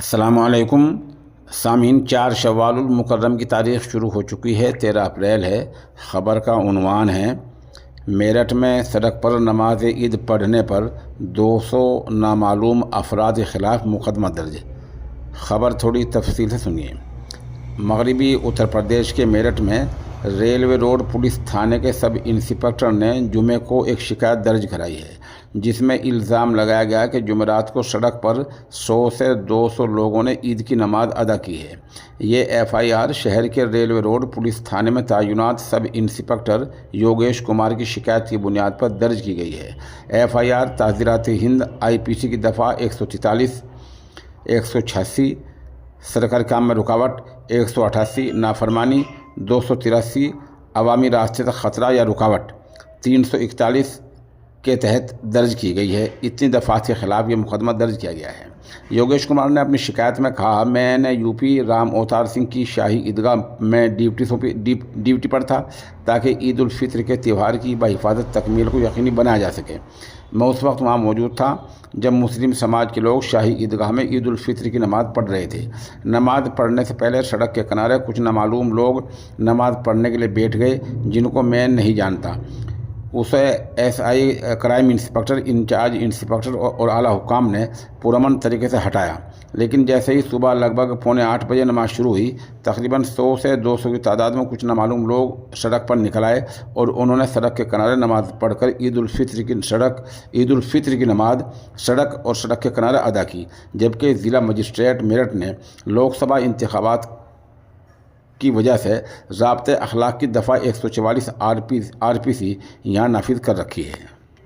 السلام علیکم سامعین، 4 شوال المکرم کی تاریخ شروع ہو چکی ہے، 13 اپریل ہے۔ خبر کا عنوان ہے: میرٹھ میں سڑک پر نماز عید پڑھنے پر 200 نامعلوم افراد کے خلاف مقدمہ درج۔ خبر تھوڑی تفصیل سے سنیے۔ مغربی اتر پردیش کے میرٹھ میں ریلوے روڈ پولیس تھانے کے سب انسپکٹر نے جمعے کو ایک شکایت درج کرائی ہے، جس میں الزام لگایا گیا کہ جمعرات کو سڑک پر 100 سے 200 لوگوں نے عید کی نماز ادا کی ہے۔ یہ ایف آئی آر شہر کے ریلوے روڈ پولیس تھانے میں تعینات سب انسپکٹر یوگیش کمار کی شکایت کی بنیاد پر درج کی گئی ہے۔ ایف آئی آر تعزیرات ہند آئی پی سی کی دفعہ 143، 186 سرکاری کام میں رکاوٹ، 188 نافرمانی، 283 عوامی راستے تک خطرہ یا رکاوٹ، 341 کے تحت درج کی گئی ہے۔ اتنی دفعات کے خلاف یہ مقدمہ درج کیا گیا ہے۔ یوگیش کمار نے اپنی شکایت میں کہا، میں نے یو پی رام اوتار سنگھ کی شاہی عیدگاہ میں ڈیوٹی پر تھا تاکہ عید الفطر کے تہوار کی بحفاظت تکمیل کو یقینی بنایا جا سکے۔ میں اس وقت وہاں موجود تھا جب مسلم سماج کے لوگ شاہی عیدگاہ میں عید الفطر کی نماز پڑھ رہے تھے۔ نماز پڑھنے سے پہلے سڑک کے کنارے کچھ نامعلوم لوگ نماز پڑھنے کے لیے بیٹھ گئے جن کو میں نہیں جانتا۔ اسے S I crime inspector, in charge inspector اور اعلیٰ حکام نے پرامن طریقے سے ہٹایا، لیکن جیسے ہی صبح لگ بھگ 7:45 بجے نماز شروع ہوئی، تقریباً 100 سے 200 کی تعداد میں کچھ نامعلوم لوگ سڑک پر نکل آئے اور انہوں نے سڑک کے کنارے نماز پڑھ کر عید الفطر کی نماز سڑک اور سڑک کے کنارے ادا کی، جبکہ ضلع مجسٹریٹ میرٹھ نے لوک سبھا انتخابات کی وجہ سے ضابطۂ اخلاق کی دفعہ 144 آر پی سی یہاں نافذ کر رکھی ہے۔